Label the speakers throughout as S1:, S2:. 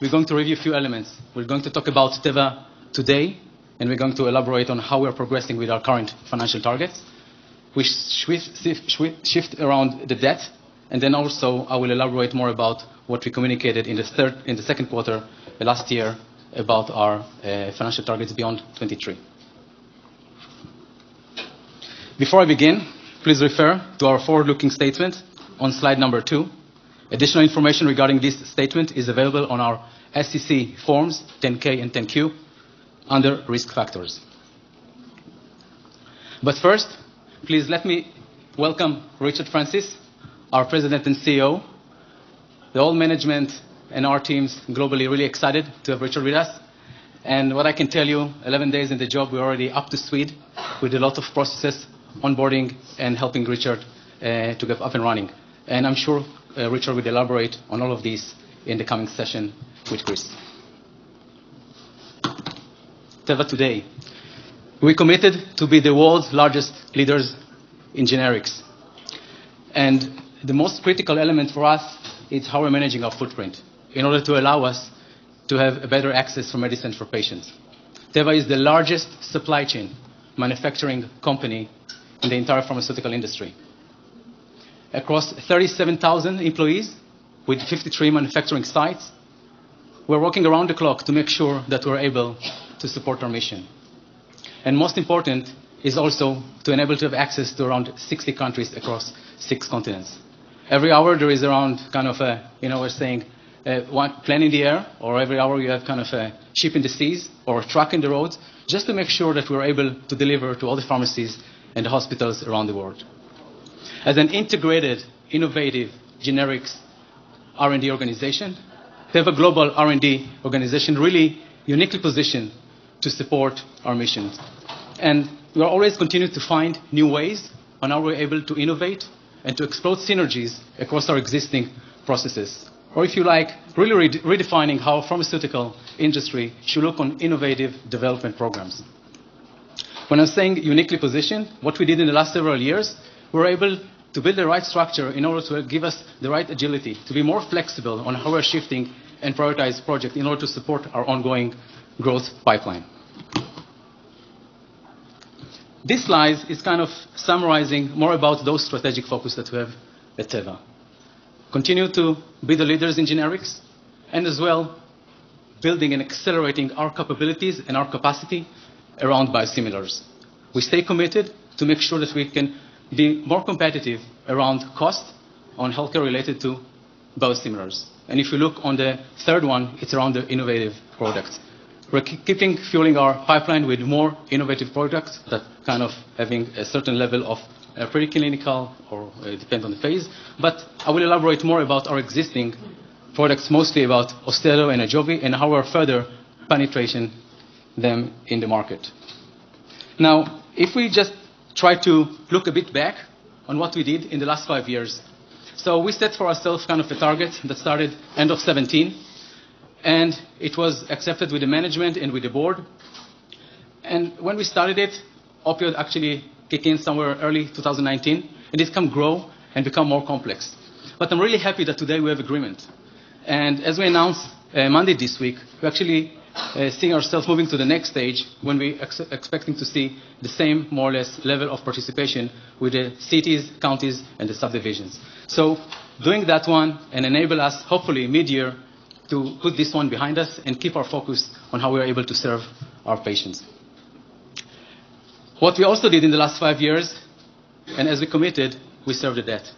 S1: we're going to review a few elements. We're going to talk about TEVA today, and we're going to elaborate on how we're progressing with our current financial targets. We shift around the debt, and then also I will elaborate more about what we communicated in the second quarter last year about our financial targets beyond 23. Before I begin, please refer to our forward-looking statement on slide number 2. Additional information regarding this statement is available on our SEC forms 10K and 10Q under risk factors. But first, please let me welcome Richard Francis, our President and CEO. The whole management and our teams globally really excited to have Richard with us. And what I can tell you, 11 days in the job, we're already up to speed with a lot of processes, onboarding and helping Richard to get up and running. And I'm sure Richard will elaborate on all of these in the coming session with Chris. TEVA today. We committed to be the world's largest leaders in generics. And the most critical element for us is how we're managing our footprint in order to allow us to have a better access for medicine for patients. TEVA is the largest supply chain manufacturing company in the entire pharmaceutical industry. Across 37,000 employees with 53 manufacturing sites, we're working around the clock to make sure that we're able to support our mission. And most important is also to enable to have access to around 60 countries across 6 continents. Every hour there is around kind of a, we're saying, one plane in the air, or every hour you have kind of a ship in the seas or a truck in the roads, just to make sure that we're able to deliver to all the pharmacies and the hospitals around the world. As an integrated, innovative generics R&D organization, TEVA Global R&D organization really uniquely positioned to support our mission. And we are always continuing to find new ways on how we're able to innovate and to explore synergies across our existing processes. Or if you like, really redefining how pharmaceutical industry should look on innovative development programs. When I'm saying uniquely positioned, what we did in the last several years, we were able to build the right structure in order to give us the right agility, to be more flexible on how we're shifting and prioritize projects in order to support our ongoing growth pipeline. This slide is kind of summarizing more about those strategic focus that we have at TEVA. Continue to be the leaders in generics, and as well building and accelerating our capabilities and our capacity around biosimilars. We stay committed to make sure that we can be more competitive around cost on healthcare related to biosimilars. And if you look on the third one, it's around the innovative products. We're keeping fueling our pipeline with more innovative products that kind of having a certain level of preclinical, or depends on the phase. But I will elaborate more about our existing products, mostly about Austedo and Ajovy, and how we're further penetration them in the market. Now, if we just try to look a bit back on what we did in the last 5 years. So we set for ourselves kind of a target that started end of 17, and it was accepted with the management and with the board. And when we started it, opioid actually kicked in somewhere early 2019, and it can grow and become more complex. But I'm really happy that today we have agreement. And as we announced Monday this week, we actually seeing ourselves moving to the next stage when we expecting to see the same, more or less, level of participation with the cities, counties, and the subdivisions. So doing that one and enable us, hopefully mid-year, to put this one behind us and keep our focus on how we are able to serve our patients. What we also did in the last 5 years, and as we committed, we serve the debt.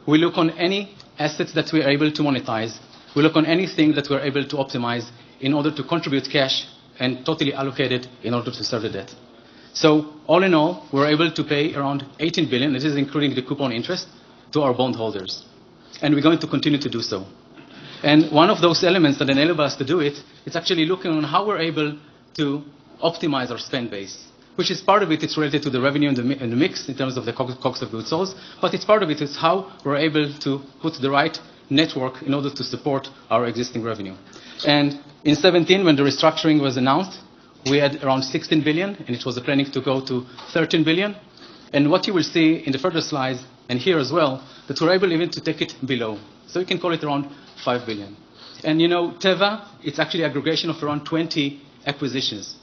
S1: We look on any assets that we are able to monetize. We look on anything that we're able to optimize in order to contribute cash and totally allocate it in order to serve the debt. So all in all, we're able to pay around 18 billion, this is including the coupon interest, to our bondholders. And we're going to continue to do so. And one of those elements that enable us to do it, it's actually looking on how we're able to optimize our spend base, which is part of it, it's related to the revenue and the mix in terms of the cost of goods sold, but it's part of it is how we're able to put the right network in order to support our existing revenue. And in 17, when the restructuring was announced, we had around 16 billion, and it was planning to go to 13 billion. And what you will see in the further slides, and here as well, that we're able even to take it below. So you can call it around 5 billion. And you know, TEVA, it's actually aggregation of around 20 acquisitions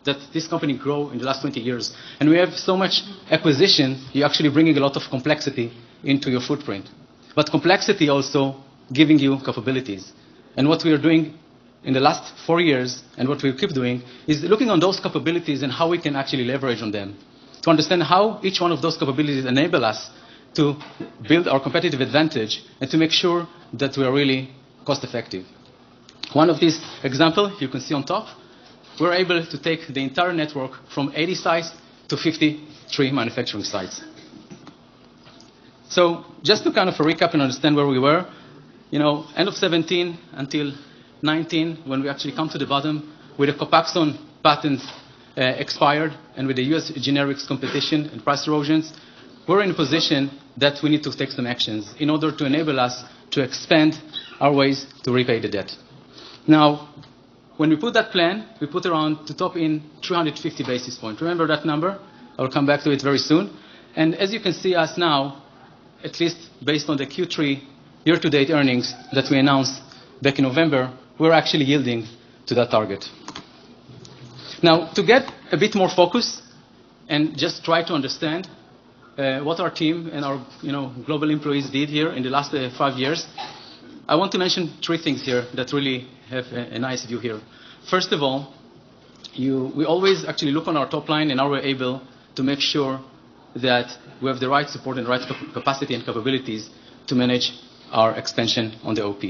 S1: that this company grew in the last 20 years. And we have so much acquisition, you're actually bringing a lot of complexity into your footprint. But complexity also giving you capabilities. And what we are doing in the last 4 years, and what we keep doing, is looking on those capabilities and how we can actually leverage on them, to understand how each one of those capabilities enable us to build our competitive advantage and to make sure that we are really cost effective. One of these examples you can see on top, we're able to take the entire network from 80 sites to 53 manufacturing sites. So just to kind of recap and understand where we were, you know, end of 17 until 19, when we actually come to the bottom, with the Copaxone patents expired and with the US generics competition and price erosions, we're in a position that we need to take some actions in order to enable us to expand our ways to repay the debt. Now, when we put that plan, we put around to top in 350 basis points. Remember that number? I'll come back to it very soon. And as you can see us now, at least based on the Q3 year-to-date earnings that we announced back in November, we're actually yielding to that target. Now, to get a bit more focus and just try to understand what our team and our global employees did here in the last 5 years, I want to mention 3 things here that really have a nice view here. First of all, we always actually look on our top line and how we're able to make sure that we have the right support and the right capacity and capabilities to manage our expansion on the OP.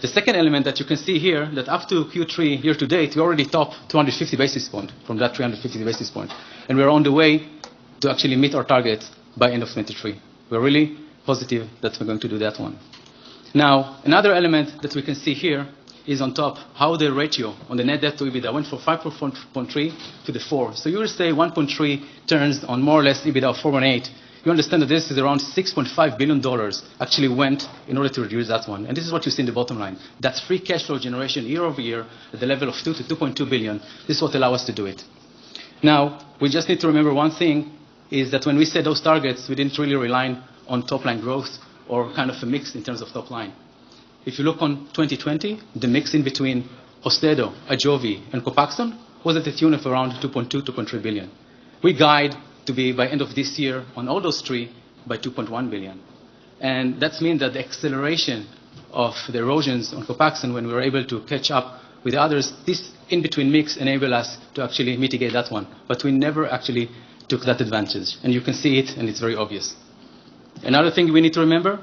S1: The second element that you can see here, that up to Q3 year to date, we already topped 250 basis points from that 350 basis points. And we're on the way to actually meet our target by end of 23. We're really positive that we're going to do that one. Now, another element that we can see here is on top how the ratio on the net debt to EBITDA went from 5.3 to the 4. So you will say 1.3 turns on more or less EBITDA of 4.8. You understand that this is around $6.5 billion actually went in order to reduce that one. And this is what you see in the bottom line. That's free cash flow generation year over year at the level of 2 to 2.2 billion. This is what allows us to do it. Now, we just need to remember one thing, is that when we set those targets, we didn't really rely on top line growth or kind of a mix in terms of top line. If you look on 2020, the mix in between Austedo, Ajovy, and Copaxone was at the tune of around 2.2, 2.3 billion. We guide to be, by end of this year, on all those 3, by 2.1 billion. And that means that the acceleration of the erosions on Copaxone, when we were able to catch up with the others, this in-between mix enabled us to actually mitigate that one. But we never actually took that advantage. And you can see it, and it's very obvious. Another thing we need to remember,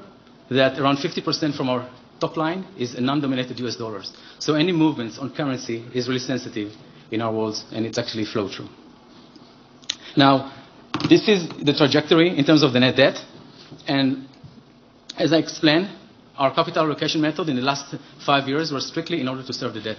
S1: that around 50% from our top line is a non-dominated US dollars. So any movements on currency is really sensitive in our worlds, and it's actually flow through. Now, this is the trajectory in terms of the net debt. And as I explained, our capital allocation method in the last 5 years was strictly in order to serve the debt.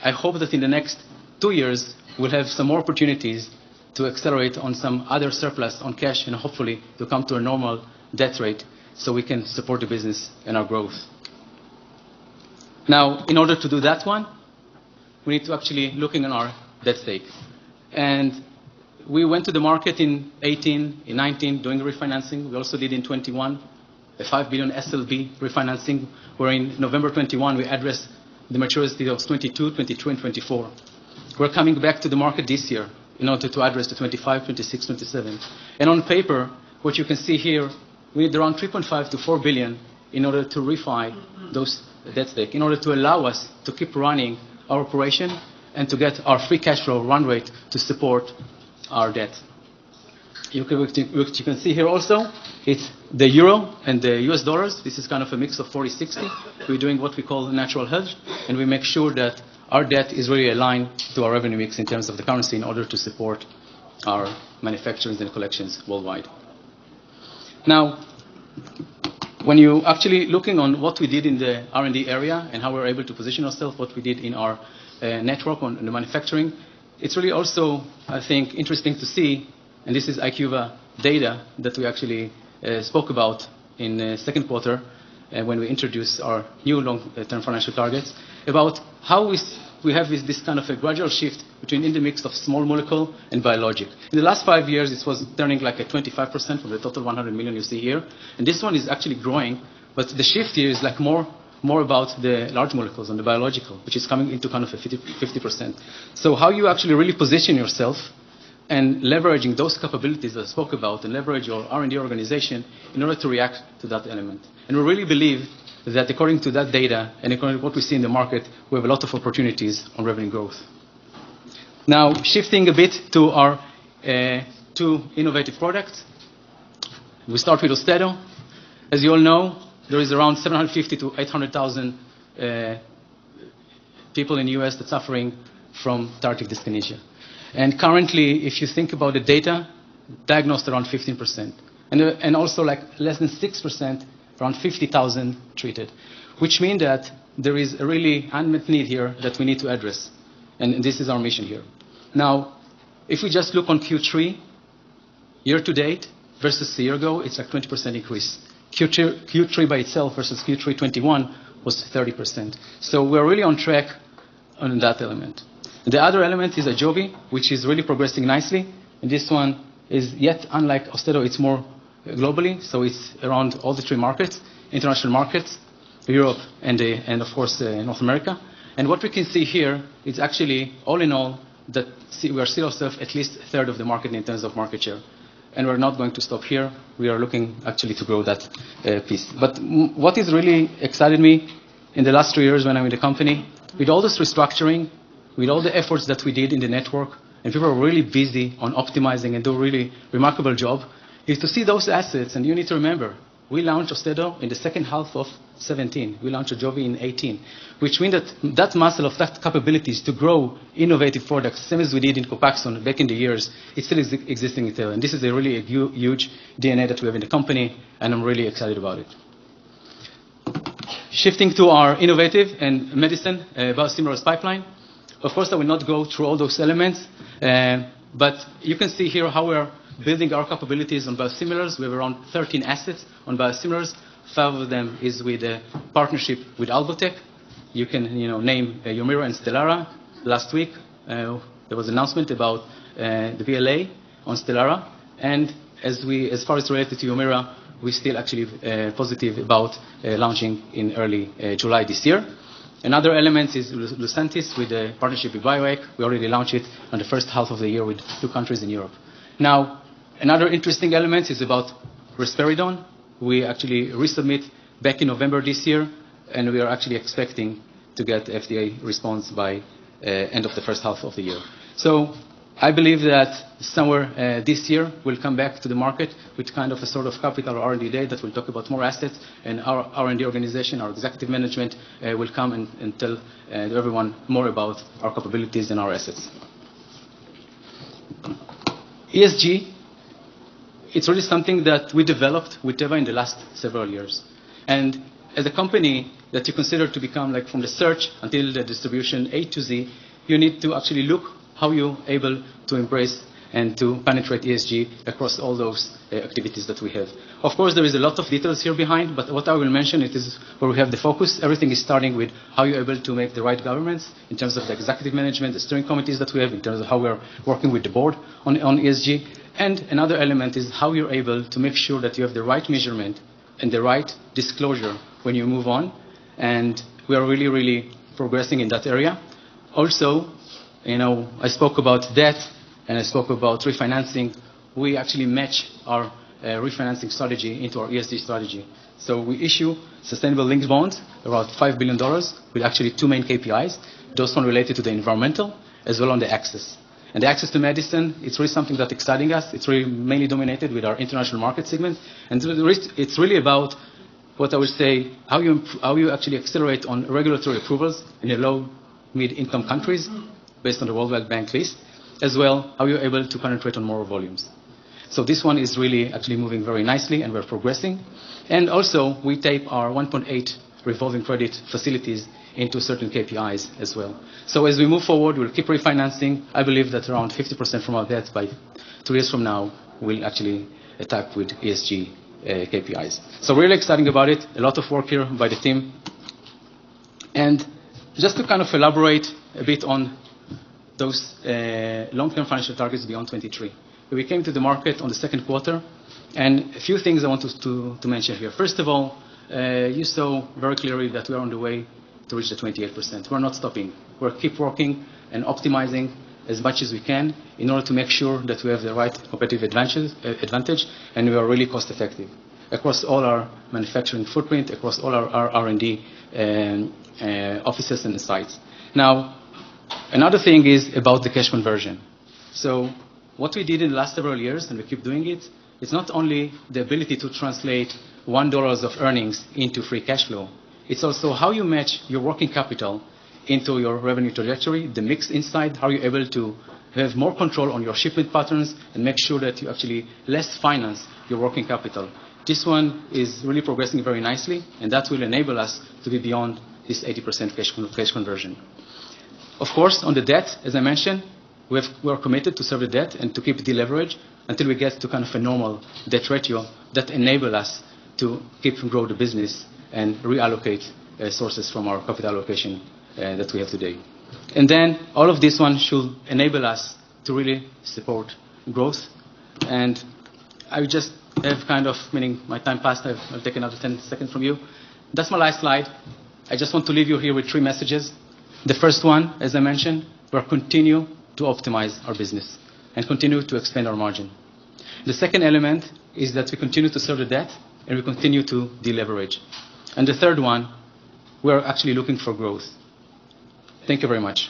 S1: I hope that in the next 2 years, we'll have some more opportunities to accelerate on some other surplus on cash and hopefully to come to a normal debt rate so we can support the business and our growth. Now, in order to do that one, we need to actually looking at our debt stake. And we went to the market in 18, in 19, doing refinancing. We also did in 21, a 5 billion SLB refinancing, where in November 21, we addressed the maturity of 22, 23, and 24. We're coming back to the market this year in order to address the 25, 26, 27. And on paper, what you can see here, we need around 3.5 to 4 billion in order to refi those debt stake, in order to allow us to keep running our operation and to get our free cash flow run rate to support our debt. What you can see here also, it's the euro and the US dollars. This is kind of a mix of 40-60. We're doing what we call a natural hedge, and we make sure that our debt is really aligned to our revenue mix in terms of the currency in order to support our manufacturers and collections worldwide. Now, when you actually looking on what we did in the R&D area and how we're able to position ourselves, what we did in our network on the manufacturing, it's really also, I think, interesting to see, and this is IQVIA data that we actually spoke about in the second quarter when we introduced our new long-term financial targets, about how we have this kind of a gradual shift between in the mix of small molecule and biologic. In the last 5 years, it was turning like a 25% from the total 100 million you see here. And this one is actually growing, but the shift here is like more more about the large molecules and the biological, which is coming into kind of a 50%. So how you actually really position yourself and leveraging those capabilities that I spoke about and leverage your R&D organization in order to react to that element. And we really believe that according to that data and according to what we see in the market, we have a lot of opportunities on revenue growth. Now, shifting a bit to our two innovative products. We start with Austedo. As you all know, there is around 750 to 800,000 people in the US that are suffering from tardive dyskinesia. And currently, if you think about the data, diagnosed around 15%. And also like less than 6%, around 50,000 treated, which means that there is a really unmet need here that we need to address. And this is our mission here. Now, if we just look on Q3, year to date versus a year ago, it's like 20% increase. Q3 by itself versus Q3 21 was 30%. So we're really on track on that element. The other element is Ajovy, which is really progressing nicely. And this one is yet, unlike Austedo, it's more globally. So it's around all the three markets, international markets, Europe, and of course, North America. And what we can see here is actually, all in all, that we are still ourselves at least a third of the market in terms of market share. And we're not going to stop here. We are looking actually to grow that piece. But what has really excited me in the last 3 years when I'm in the company, with all this restructuring, with all the efforts that we did in the network, and people are really busy on optimizing and do a really remarkable job, is to see those assets. And you need to remember, we launched Austedo in the second half of 17. We launched Ajovy in 18, which means that that muscle of that capabilities to grow innovative products, same as we did in Copaxone back in the years, it's still existing in Teva. And this is a really huge DNA that we have in the company, and I'm really excited about it. Shifting to our innovative and medicine biosimilars pipeline. Of course, I will not go through all those elements, but you can see here how we're building our capabilities on biosimilars. We have around 13 assets on biosimilars. 5 of them is with a partnership with Alvotech. You can name Humira and Stelara. Last week, there was an announcement about the BLA on Stelara. And as far as related to Humira, we're still actually positive about launching in early July this year. Another element is Lucentis with a partnership with Bioeq. We already launched it on the first half of the year with 2 countries in Europe. Now, another interesting element is about risperidone. We actually resubmit back in November this year, and we are actually expecting to get FDA response by end of the first half of the year. So I believe that somewhere this year we'll come back to the market with kind of a sort of capital R&D day that will talk about more assets, and our R&D organization, our executive management, will come and tell everyone more about our capabilities and our assets. ESG, it's really something that we developed with Teva in the last several years. And as a company that you consider to become like from the search until the distribution A to Z, you need to actually look how you're able to embrace and to penetrate ESG across all those activities that we have. Of course, there is a lot of details here behind, but what I will mention it is where we have the focus. Everything is starting with how you're able to make the right governance in terms of the executive management, the steering committees that we have, in terms of how we're working with the board on ESG. And another element is how you're able to make sure that you have the right measurement and the right disclosure when you move on. And we are really, really progressing in that area. Also, I spoke about debt and I spoke about refinancing. We actually match our refinancing strategy into our ESG strategy. So we issue sustainable linked bonds, around $5 billion, with actually 2 main KPIs. Those one related to the environmental, as well on the access. And the access to medicine, it's really something that's exciting us. It's really mainly dominated with our international market segment. And it's really about what I would say, how you actually accelerate on regulatory approvals in the low, mid-income countries, based on the World Wide Bank list, as well how you're able to penetrate on more volumes. So this one is really actually moving very nicely, and we're progressing. And also, we tape our 1.8 revolving credit facilities into certain KPIs as well. So as we move forward, we'll keep refinancing. I believe that around 50% from our debt by 2 years from now will actually tap with ESG KPIs. So really exciting about it. A lot of work here by the team. And just to kind of elaborate a bit on those long-term financial targets beyond 23. We came to the market on the second quarter, and a few things I want to mention here. First of all, you saw very clearly that we are on the way to reach the 28%. We're not stopping. We'll keep working and optimizing as much as we can in order to make sure that we have the right competitive advantage and we are really cost effective across all our manufacturing footprint, across all our R&D offices and the sites. Now, another thing is about the cash conversion. So what we did in the last several years, and we keep doing it, it's not only the ability to translate $1 of earnings into free cash flow, it's also how you match your working capital into your revenue trajectory, the mix inside, how you're able to have more control on your shipment patterns and make sure that you actually less finance your working capital. This one is really progressing very nicely, and that will enable us to be beyond this 80% cash conversion. Of course, on the debt, as I mentioned, we are committed to serve the debt and to keep the leverage until we get to kind of a normal debt ratio that enable us to keep and grow the business and reallocate sources from our capital allocation that we have today. And then all of this one should enable us to really support growth. And I just have kind of, meaning my time passed, I'll take another 10 seconds from you. That's my last slide. I just want to leave you here with 3 messages. The first one, as I mentioned, we'll continue to optimize our business and continue to expand our margin. The second element is that we continue to serve the debt and we continue to deleverage. And the third one, we're actually looking for growth. Thank you very much.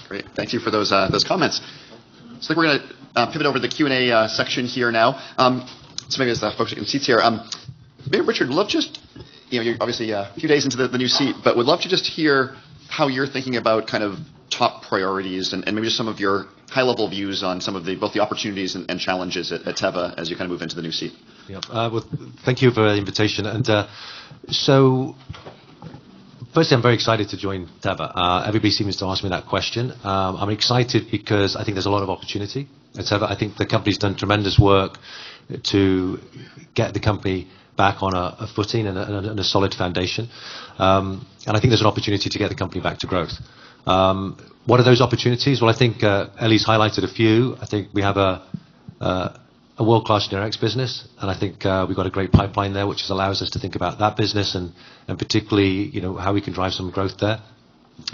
S2: Great. Thank you for those comments. So I think we're going to pivot over to the Q&A section here now. So maybe as the folks who can seats here, maybe Richard, love just, you're obviously a few days into the new seat, but would love to just hear how you're thinking about kind of top priorities and maybe just some of your high-level views on some of both the opportunities and challenges at TEVA as you kind of move into the new seat.
S3: Yeah. Well, thank you for the invitation. And so, firstly, I'm very excited to join TEVA. Everybody seems to ask me that question. I'm excited because I think there's a lot of opportunity at TEVA. I think the company's done tremendous work to get the company back on a footing and a solid foundation. And I think there's an opportunity to get the company back to growth. What are those opportunities? Well, I think Ellie's highlighted a few. I think we have a world-class generics business, and I think we've got a great pipeline there, which allows us to think about that business and particularly, how we can drive some growth there.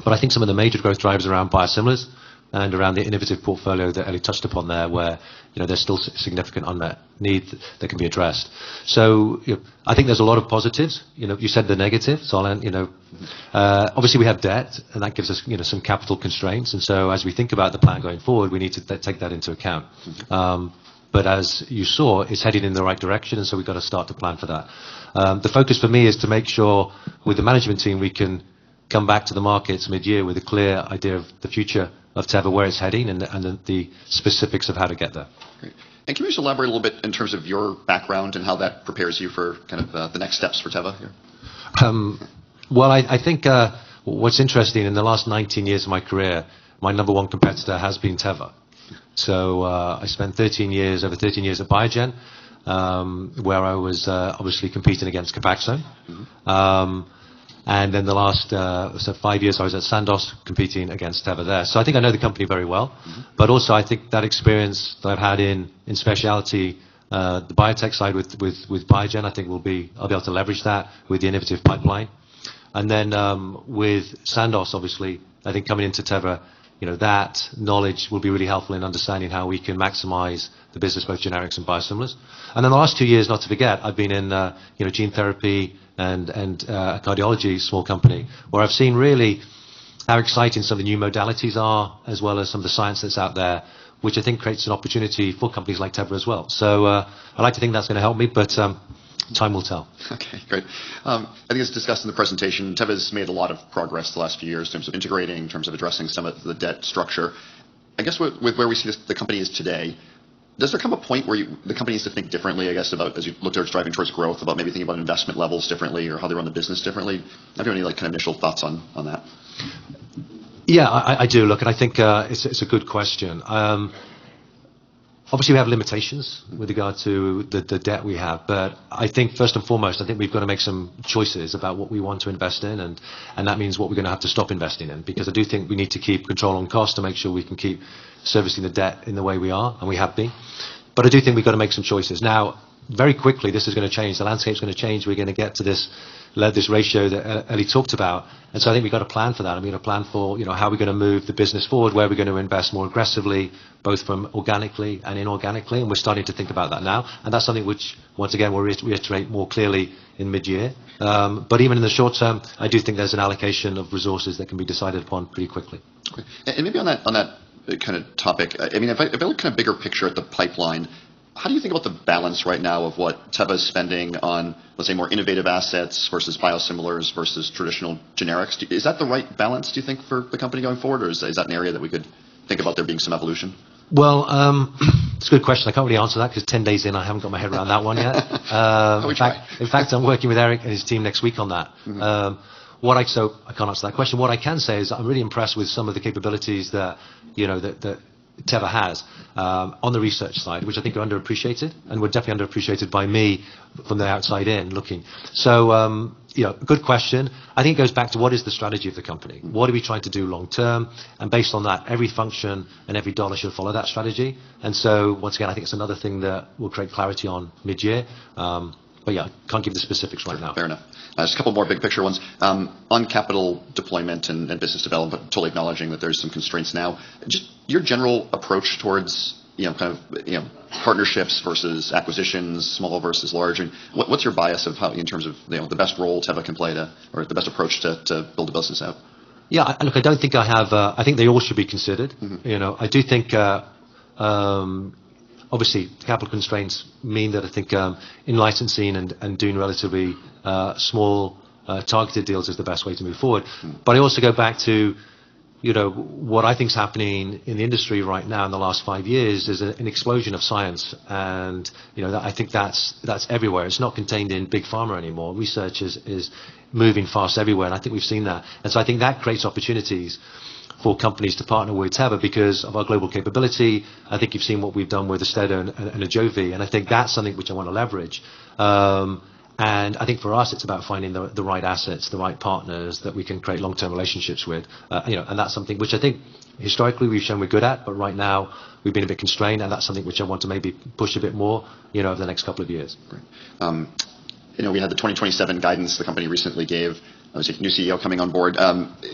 S3: But I think some of the major growth drivers around biosimilars and around the innovative portfolio that Ellie touched upon there, where there's still significant unmet need that can be addressed. So I think there's a lot of positives. You said the negatives. So obviously we have debt, and that gives us some capital constraints. And so as we think about the plan going forward, we need to take that into account. But as you saw, it's heading in the right direction, and so we've got to start to plan for that. The focus for me is to make sure with the management team we can come back to the markets mid-year with a clear idea of the future of TEVA, where it's heading, and the specifics of how to get there.
S2: Great. And can you just elaborate a little bit in terms of your background and how that prepares you for kind of the next steps for TEVA here?
S3: Well, I think what's interesting, in the last 19 years of my career, my number one competitor has been TEVA. So I spent over 13 years at Biogen, where I was obviously competing against Copaxone. Mm-hmm. And then the last 5 years I was at Sandoz competing against TEVA there. So I think I know the company very well. Mm-hmm. But also I think that experience that I've had in specialty, the biotech side with Biogen, I think I'll be able to leverage that with the innovative pipeline. And then with Sandoz, obviously, I think coming into TEVA, that knowledge will be really helpful in understanding how we can maximize the business, both generics and biosimilars. And then the last 2 years, not to forget, I've been in gene therapy and a cardiology small company, where I've seen really how exciting some of the new modalities are, as well as some of the science that's out there, which I think creates an opportunity for companies like TEVA as well. So I like to think that's going to help me, but time will tell.
S2: Okay, great. I think as discussed in the presentation, TEVA has made a lot of progress the last few years in terms of integrating, in terms of addressing some of the debt structure. I guess with where we see the company is today, does there come a point where the company needs to think differently, I guess, about, as you look towards driving towards growth, about maybe thinking about investment levels differently or how they run the business differently? Have you any kind of initial thoughts on that?
S3: Yeah, I do. Look, and I think it's a good question. Obviously, we have limitations with regard to the debt we have, but I think first and foremost, I think we've got to make some choices about what we want to invest in, and that means what we're going to have to stop investing in, because I do think we need to keep control on cost to make sure we can keep servicing the debt in the way we are, and we have been. But I do think we've got to make some choices. Now, very quickly, this is going to change. The landscape's going to change. We're going to get to this ratio that Ellie talked about. And so I think we've got to plan for that. I'm going to plan for, how we're going to move the business forward, where we're going to invest more aggressively, both from organically and inorganically. And we're starting to think about that now. And that's something which, once again, we'll reiterate more clearly in mid-year. But even in the short term, I do think there's an allocation of resources that can be decided upon pretty quickly.
S2: Okay. And maybe on that kind of topic, I mean, if I look kind of bigger picture at the pipeline, how do you think about the balance right now of what Teva is spending on, let's say, more innovative assets versus biosimilars versus traditional generics? Is that the right balance, do you think, for the company going forward, or is that an area that we could think about there being some evolution?
S3: Well, it's a good question. I can't really answer that because 10 days in, I haven't got my head around that one yet. In fact, I'm working with Eric and his team next week on that. Mm-hmm. So I can't answer that question. What I can say is I'm really impressed with some of the capabilities that Teva has on the research side, which I think are underappreciated, and were definitely underappreciated by me from the outside in looking. So, good question. I think it goes back to what is the strategy of the company? What are we trying to do long term? And based on that, every function and every dollar should follow that strategy. And so, once again, I think it's another thing that will create clarity on mid-year. But yeah, can't give the specifics right now.
S2: Fair enough. Just a couple more big picture ones. On capital deployment and business development, totally acknowledging that there's some constraints now. Just your general approach towards, partnerships versus acquisitions, small versus large. And what's your bias of how, in terms of, the best role Teva can play or the best approach to build a business out?
S3: Yeah, look, I don't think I have, I think they all should be considered. Mm-hmm. I do think, obviously, capital constraints mean that I think in licensing and doing relatively small targeted deals is the best way to move forward. But I also go back to, what I think is happening in the industry right now in the last 5 years is an explosion of science. And, I think that's everywhere. It's not contained in big pharma anymore. Research is moving fast everywhere, and I think we've seen that. And so I think that creates opportunities for companies to partner with Teva because of our global capability. I think you've seen what we've done with Austedo and Ajovi, and I think that's something which I want to leverage. And I think for us, it's about finding the right assets, the right partners that we can create long-term relationships with. And that's something which I think historically we've shown we're good at, but right now we've been a bit constrained, and that's something which I want to maybe push a bit more, over the next couple of years.
S2: Great. We had the 2027 guidance the company recently gave. Obviously, new CEO coming on board.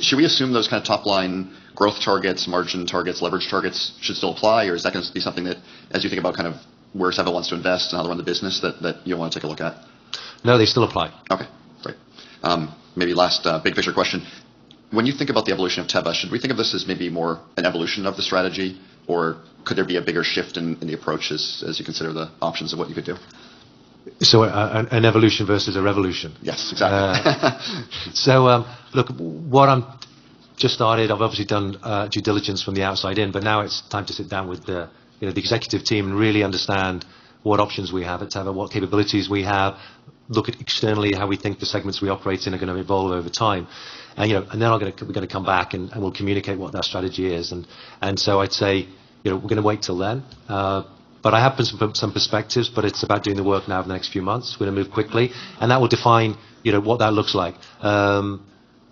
S2: Should we assume those kind of top-line growth targets, margin targets, leverage targets should still apply, or is that going to be something that, as you think about kind of where Teva wants to invest and how to run the business, that you'll want to take a look at?
S3: No, they still apply.
S2: Okay, great. Maybe last big picture question. When you think about the evolution of Teva, should we think of this as maybe more an evolution of the strategy, or could there be a bigger shift in the approach as you consider the options of what you could do?
S3: So an evolution versus a revolution.
S2: Yes, exactly.
S3: Look, what I'm just started, I've obviously done due diligence from the outside in, but now it's time to sit down with the executive team and really understand what options we have at Teva, what capabilities we have, look at externally how we think the segments we operate in are going to evolve over time. And, and then we're going to come back and we'll communicate what that strategy is. And so I'd say, we're going to wait till then. But I have some perspectives, but it's about doing the work now for the next few months. We're going to move quickly, and that will define, what that looks like.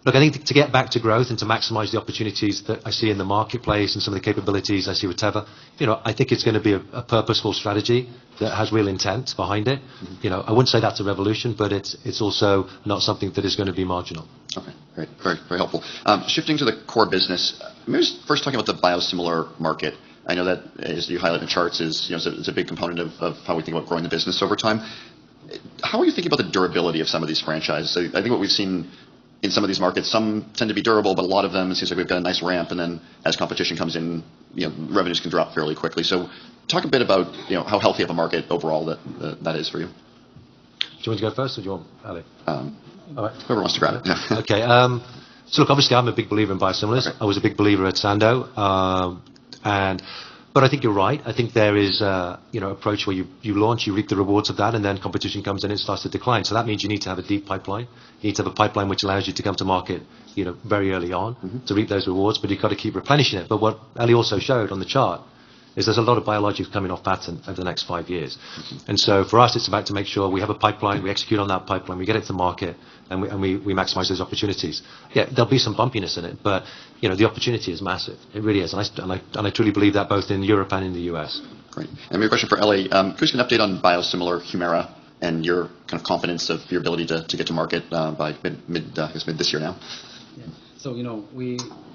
S3: Look, I think to get back to growth and to maximize the opportunities that I see in the marketplace and some of the capabilities I see with Teva, I think it's going to be a purposeful strategy that has real intent behind it. I wouldn't say that's a revolution, but it's also not something that is going to be marginal.
S2: Okay, great. Very, very helpful. Shifting to the core business, maybe just first talking about the biosimilar market. I know that, as you highlight in the charts, it's a big component of how we think about growing the business over time. How are you thinking about the durability of some of these franchises? So I think what we've seen in some of these markets, some tend to be durable, but a lot of them, it seems like we've got a nice ramp, and then as competition comes in, revenues can drop fairly quickly. So talk a bit about, how healthy of a market overall that is for you.
S3: Do you want to go first, or do you want Ali?
S2: All right. Whoever wants to grab it.
S3: Okay. So look, obviously I'm a big believer in biosimilars. Okay. I was a big believer at Sandoz. But I think you're right. I think there is approach where you launch, you reap the rewards of that, and then competition comes in and it starts to decline. So that means you need to have a deep pipeline. You need to have a pipeline which allows you to come to market, very early on to reap those rewards, but you've got to keep replenishing it. But what Ali also showed on the chart is there's a lot of biologics coming off patent over the next 5 years. And so for us, it's about to make sure we have a pipeline, we execute on that pipeline, we get it to market, and we maximize those opportunities. Yeah, there'll be some bumpiness in it, but the opportunity is massive. It really is. And I truly believe that both in Europe and in the US.
S2: Great. And maybe a question for Ellie. Could you give an update on biosimilar Humira and your kind of confidence of your ability to get to market by mid this year now?
S1: Yeah. So,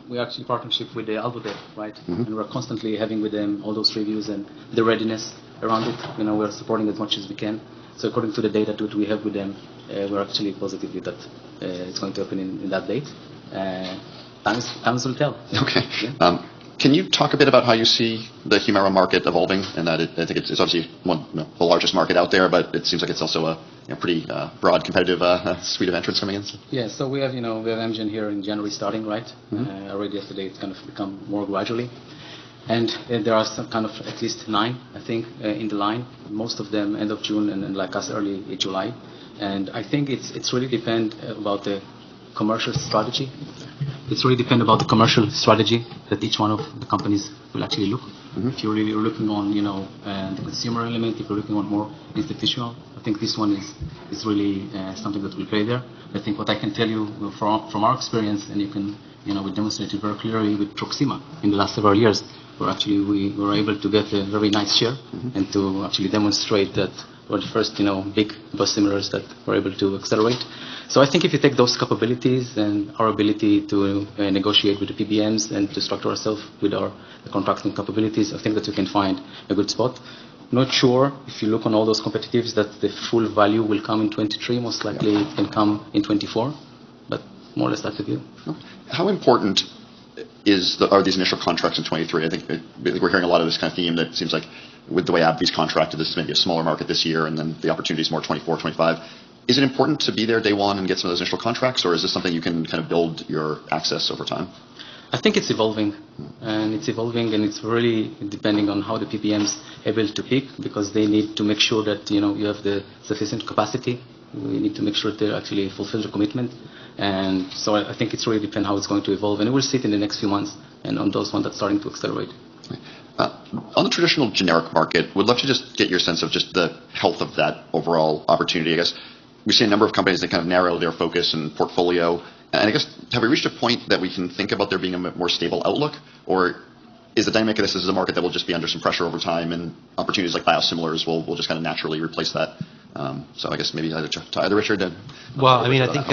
S1: we actually partnership with the Alvodev, right?
S2: Mm-hmm.
S1: And we're constantly having with them all those reviews and the readiness around it. We're supporting as much as we can. So according to the data that we have with them, we're actually positive that it's going to happen in that date. Times will tell.
S2: Okay.
S1: Yeah.
S2: Can you talk a bit about how you see the Humira market evolving? And that I think it's obviously the largest market out there, but it seems like it's also a pretty broad competitive suite of entrants coming in.
S1: Yeah, so we have Amgen here in January starting, right?
S2: Mm-hmm.
S1: Already yesterday it's kind of become more gradually. And there are some kind of at least 9, I think, in the line. Most of them end of June and like us early July. And I think it's really depend about the commercial strategy. It's really depend about the commercial strategy that each one of the companies will actually look.
S2: Mm-hmm.
S1: If you're really looking on, the consumer element, if you're looking on more institutional, I think this one is really something that will play there. I think what I can tell you from our experience, and you can, we demonstrated very clearly with Proxima in the last several years, where actually we were able to get a very nice share and to actually demonstrate that we're the first, big biosimilars that were able to accelerate. So I think if you take those capabilities and our ability to negotiate with the PBMs and to structure ourselves with our contracting capabilities, I think that we can find a good spot. Not sure if you look on all those competitives that the full value will come in 23. Most likely it can come in 24, but more or less that's the view.
S2: How important are these initial contracts in 23? I think we're hearing a lot of this kind of theme that seems like with the way AbbVie's contracted, this is maybe a smaller market this year, and then the opportunity is more 24, 25. Is it important to be there day one and get some of those initial contracts, or is this something you can kind of build your access over time?
S1: I think it's evolving, and it's really depending on how the PBMs able to pick, because they need to make sure that you have the sufficient capacity. We need to make sure they actually fulfill the commitment, and so I think it's really depend how it's going to evolve, and we'll see it in the next few months, and on those ones that's starting to accelerate.
S2: On the traditional generic market, would love to just get your sense of just the health of that overall opportunity. I guess we see a number of companies that kind of narrow their focus and portfolio. And I guess, have we reached a point that we can think about there being a more stable outlook? Or is the dynamic of this is a market that will just be under some pressure over time, and opportunities like biosimilars will just kind of naturally replace that? So I guess maybe either Richard.
S3: Well, I mean, I think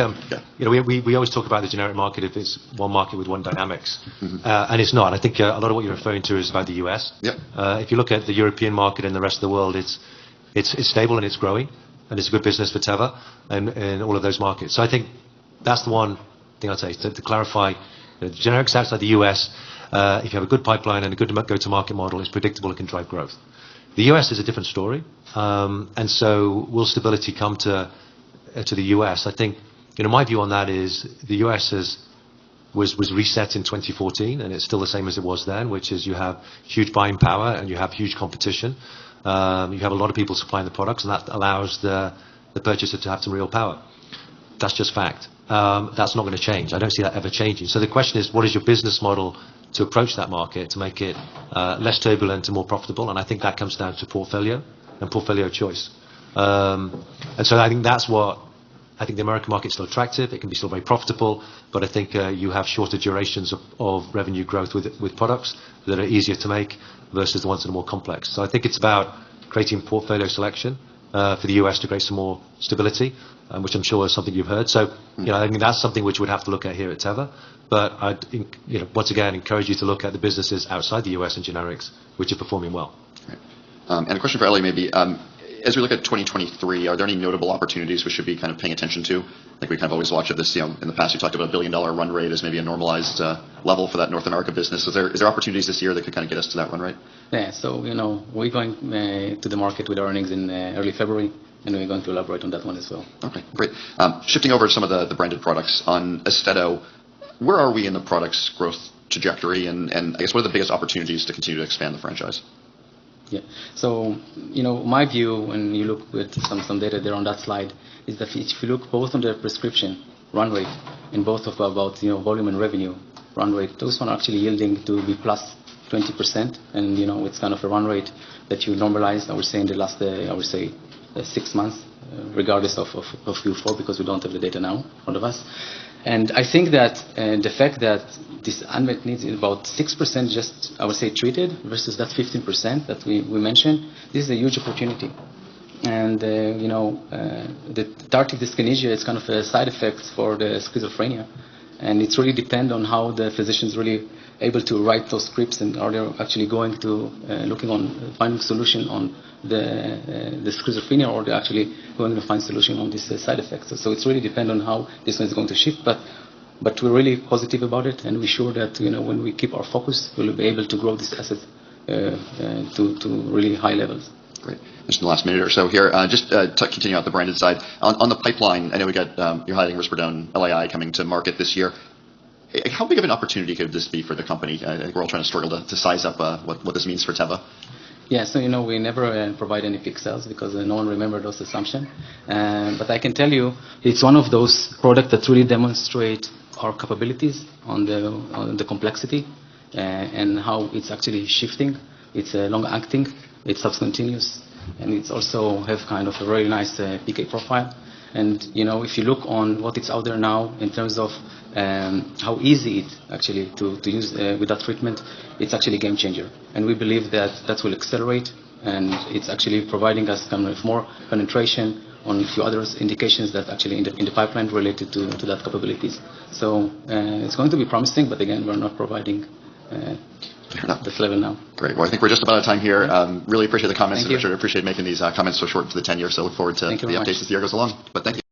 S3: we always talk about the generic market if it's one market with one dynamics, and it's not. I think a lot of what you're referring to is about the US.
S2: Yep.
S3: If you look at the European market and the rest of the world, it's stable and it's growing, and it's a good business for Teva and all of those markets. So I think that's the one thing I'd say to clarify. The generics outside the US, if you have a good pipeline and a good go-to-market model, it's predictable and can drive growth. The US is a different story, and so will stability come to the US? I think, my view on that is the US was reset in 2014, and it's still the same as it was then, which is you have huge buying power and you have huge competition. You have a lot of people supplying the products, and that allows the purchaser to have some real power. That's just fact. That's not going to change. I don't see that ever changing. So the question is, what is your business model to approach that market to make it less turbulent and more profitable? And I think that comes down to portfolio and portfolio choice. And so I think that's what I think the American market is still attractive. It can be still very profitable, but I think you have shorter durations of revenue growth with products that are easier to make versus the ones that are more complex. So I think it's about creating portfolio selection for the US to create some more stability, which I'm sure is something you've heard. So, I think that's something which we'd have to look at here at Teva. But I'd, once again, encourage you to look at the businesses outside the US and generics, which are performing well.
S2: Right. And a question for Ellie, maybe. As we look at 2023, are there any notable opportunities we should be kind of paying attention to? Like we kind of always watch at this, in the past we talked about $1 billion run rate as maybe a normalized level for that North America business. Is there opportunities this year that could kind of get us to that run rate?
S1: Yeah, so, we're going to the market with earnings in early February, and we're going to elaborate on that one as well.
S2: Okay, great. Shifting over to some of the branded products. On Austedo, where are we in the product's growth trajectory, and I guess what are the biggest opportunities to continue to expand the franchise?
S1: Yeah. So, my view, when you look at some data there on that slide, is that if you look both on the prescription run rate and both of about volume and revenue run rate, those one are actually yielding to be plus 20%, and it's kind of a run rate that you normalize. I would say in the last 6 months, regardless of Q4, because we don't have the data now, all of us. And I think that the fact that this unmet needs is about 6% just, I would say, treated versus that 15% that we mentioned, this is a huge opportunity. And, the tardive dyskinesia is kind of a side effect for the schizophrenia. And it's really depend on how the physician's really able to write those scripts, and are they actually going to looking on finding solution on the schizophrenia, or they're actually going to find solution on this side effects. So it's really depend on how this one is going to shift. But we're really positive about it, and we're sure that when we keep our focus, we'll be able to grow this asset to really high levels.
S2: Great. Just in the last minute or so here, just to continue out the branded side. On the pipeline, I know we got you're highlighting Risperidone LAI coming to market this year. How big of an opportunity could this be for the company? I think we're all trying to struggle to size up what this means for TEVA.
S1: Yeah, so we never provide any peak sales because no one remembers those assumptions. But I can tell you, it's one of those products that really demonstrate our capabilities on the complexity and how it's actually shifting. It's long-acting, it's subcutaneous, and it's also have kind of a very nice PK profile. And if you look on what is out there now in terms of how easy it's actually to use with that treatment, it's actually a game changer. And we believe that will accelerate, and it's actually providing us kind of more penetration on a few other indications that actually in the pipeline related to that capabilities. So it's going to be promising, but again, we're not providing this level now.
S2: Great. Well, I think we're just about out of time here. Really appreciate the comments,
S1: Thank you.
S2: Richard. I appreciate making these comments so short for the 10 years. So look forward to the updates as the year goes along. But thank you.